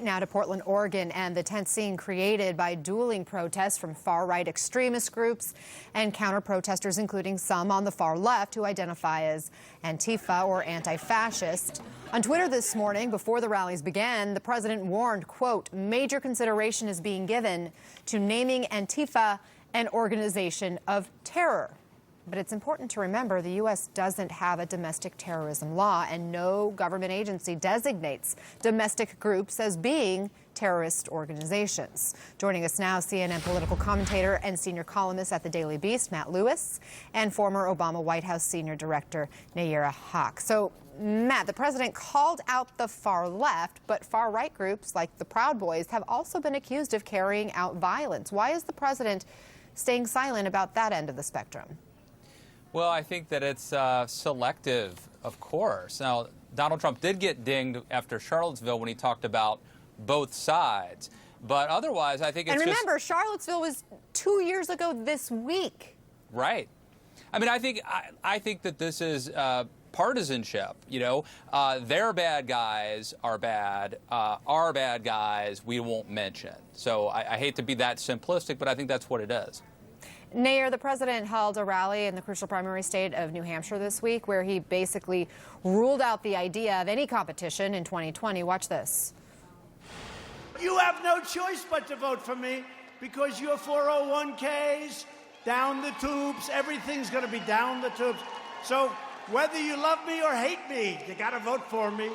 Now to Portland, Oregon, and the tense scene created by dueling protests from far-right extremist groups and counter-protesters, including some on the far left who identify as Antifa or anti-fascist. On Twitter this morning, before the rallies began, the president warned, quote, major consideration is being given to naming Antifa an organization of terror. But it's important to remember the U.S. doesn't have a domestic terrorism law, and no government agency designates domestic groups as being terrorist organizations. Joining us now, CNN political commentator and senior columnist at the Daily Beast, Matt Lewis, and former Obama White House senior director, Nayyera. So, Matt, the president called out the far left, but far-right groups like the Proud Boys have also been accused of carrying out violence. Why is the president staying silent about that end of the spectrum? Well, I think that it's selective, of course. Now, Donald Trump did get dinged after Charlottesville when he talked about both sides. But otherwise, I think it's And remember, Charlottesville was 2 years ago this week. Right. I mean, I think that this is partisanship. You know, their bad guys are bad. Our bad guys we won't mention. So I hate to be that simplistic, but I think that's what it is. Nayyera, the president held a rally in the crucial primary state of New Hampshire this week where he basically ruled out the idea of any competition in 2020. Watch this. You have no choice but to vote for me because your 401ks, down the tubes, everything's going to be down the tubes. So whether you love me or hate me, you got to vote for me.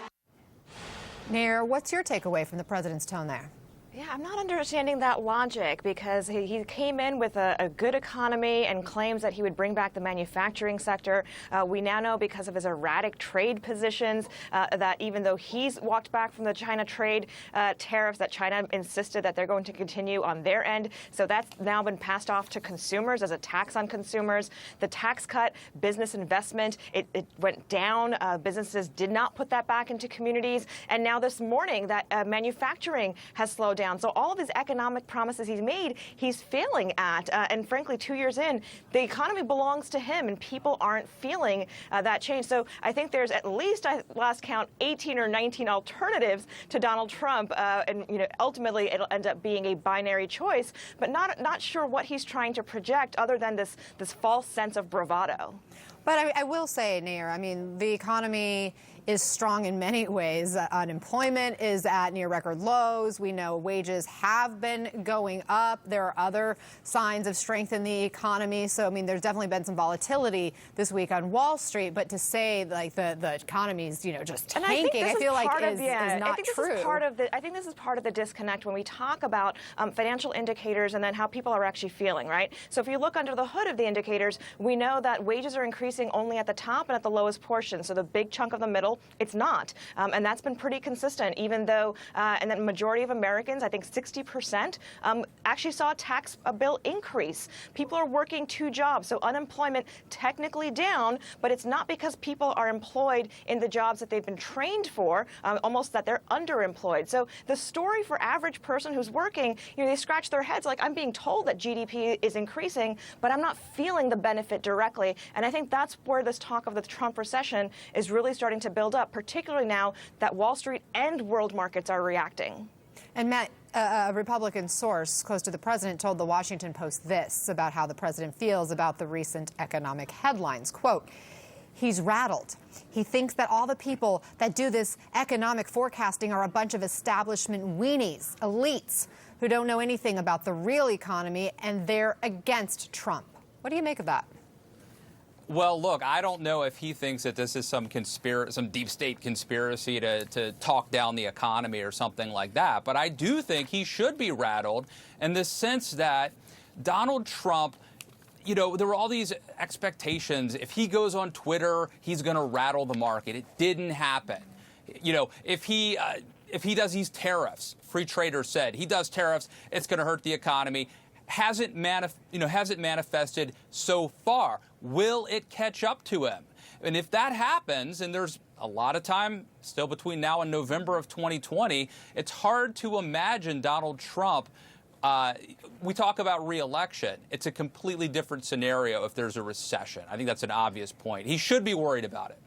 Nayyera, what's your takeaway from the president's tone there? Yeah, I'm not understanding that logic because he came in with a good economy and claims that he would bring back the manufacturing sector. We now know because of his erratic trade positions that even though he's walked back from the China trade tariffs, that China insisted that they're going to continue on their end. So that's now been passed off to consumers as a tax on consumers. The tax cut, business investment, it went down. Businesses did not put that back into communities. And now this morning that manufacturing has slowed down. So all of his economic promises he's made, he's failing at. And frankly, 2 years in, the economy belongs to him, and people aren't feeling that change. So I think there's at least, at last count, 18 or 19 alternatives to Donald Trump. And ultimately, it'll end up being a binary choice. But not sure what he's trying to project other than this false sense of bravado. But I will say, Nayyera, I mean, the economy is strong in many ways. Unemployment is at near record lows. We know wages have been going up. There are other signs of strength in the economy. So, I mean, there's definitely been some volatility this week on Wall Street. But to say, like, the economy's, just tanking, I feel like is not true. I think this is part of the disconnect when we talk about financial indicators and then how people are actually feeling, right? So if you look under the hood of the indicators, we know that wages are increasing only at the top and at the lowest portion. So the big chunk of the middle, it's not. And that's been pretty consistent, even though, and the majority of Americans, I think 60%, actually saw a tax bill increase. People are working 2 jobs, so unemployment technically down, but it's not because people are employed in the jobs that they've been trained for, almost that they're underemployed. So the story for average person who's working, they scratch their heads like, I'm being told that GDP is increasing, but I'm not feeling the benefit directly. And I think that's where this talk of the Trump recession is really starting to build up, particularly now that Wall Street and world markets are reacting. And Matt, a Republican source close to the president told the Washington Post this about how the president feels about the recent economic headlines. Quote, he's rattled. He thinks that all the people that do this economic forecasting are a bunch of establishment weenies, elites, who don't know anything about the real economy, and they're against Trump. What do you make of that? Well, look, I don't know if he thinks that this is some deep state conspiracy to talk down the economy or something like that. But I do think he should be rattled in the sense that Donald Trump, there were all these expectations. If he goes on Twitter, he's going to rattle the market. It didn't happen. If he does these tariffs, Free Trader said, he does tariffs, it's going to hurt the economy. Hasn't manifested so far. Will it catch up to him? And if that happens, and there's a lot of time still between now and November of 2020, it's hard to imagine Donald Trump. We talk about re-election. It's a completely different scenario if there's a recession. I think that's an obvious point. He should be worried about it.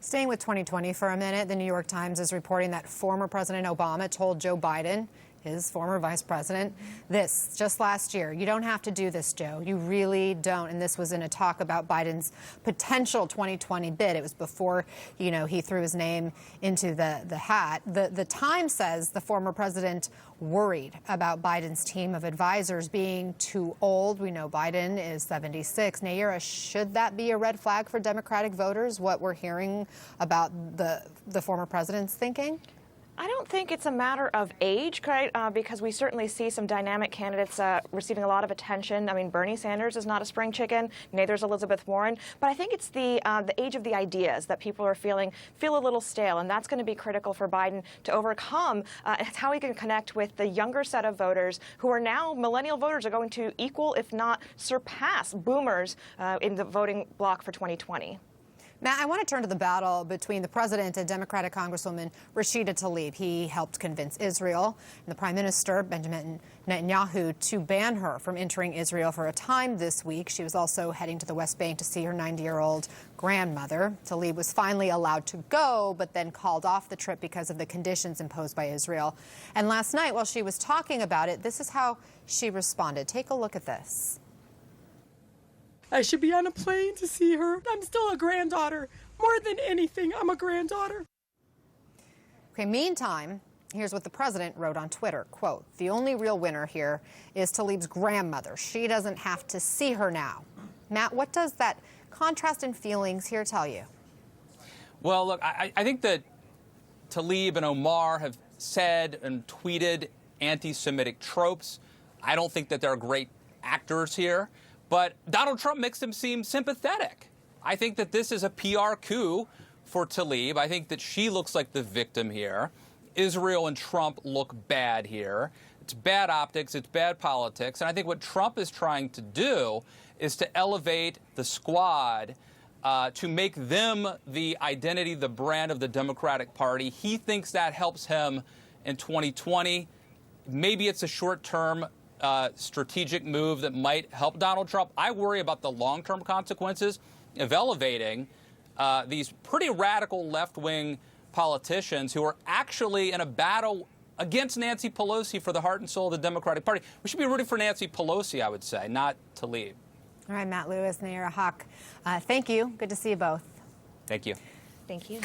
Staying with 2020 for a minute, the New York Times is reporting that former President Obama told Joe Biden, his former vice president, this just last year: "You don't have to do this, Joe. You really don't." And this was in a talk about Biden's potential 2020 bid. It was before, he threw his name into the hat. The Times says the former president worried about Biden's team of advisors being too old. We know Biden is 76. Nayyera, should that be a red flag for Democratic voters, what we're hearing about the former president's thinking? I don't think it's a matter of age, right? Because we certainly see some dynamic candidates receiving a lot of attention. I mean, Bernie Sanders is not a spring chicken. Neither is Elizabeth Warren. But I think it's the age of the ideas that people are feel a little stale, and that's going to be critical for Biden to overcome. It's how he can connect with the younger set of voters who are now millennial voters, are going to equal, if not surpass, boomers in the voting bloc for 2020. Matt, I want to turn to the battle between the president and Democratic Congresswoman Rashida Tlaib. He helped convince Israel and the Prime Minister, Benjamin Netanyahu, to ban her from entering Israel for a time this week. She was also heading to the West Bank to see her 90-year-old grandmother. Tlaib was finally allowed to go, but then called off the trip because of the conditions imposed by Israel. And last night, while she was talking about it, this is how she responded. Take a look at this. I should be on a plane to see her. I'm still a granddaughter. More than anything, I'm a granddaughter. Okay, meantime, here's what the president wrote on Twitter. Quote, "The only real winner here is Tlaib's grandmother. She doesn't have to see her now." Matt, what does that contrast in feelings here tell you? Well, look, I think that Tlaib and Omar have said and tweeted anti-Semitic tropes. I don't think that they're great actors here. But Donald Trump makes them seem sympathetic. I think that this is a PR coup for Tlaib. I think that she looks like the victim here. Israel and Trump look bad here. It's bad optics. It's bad politics. And I think what Trump is trying to do is to elevate the squad, to make them the identity, the brand of the Democratic Party. He thinks that helps him in 2020. Maybe it's a short-term strategic move that might help Donald Trump. I worry about the long-term consequences of elevating these pretty radical left-wing politicians who are actually in a battle against Nancy Pelosi for the heart and soul of the Democratic Party. We should be rooting for Nancy Pelosi, I would say, not Tlaib. All right, Matt Lewis, Nayyera Haq, thank you. Good to see you both. Thank you. Thank you.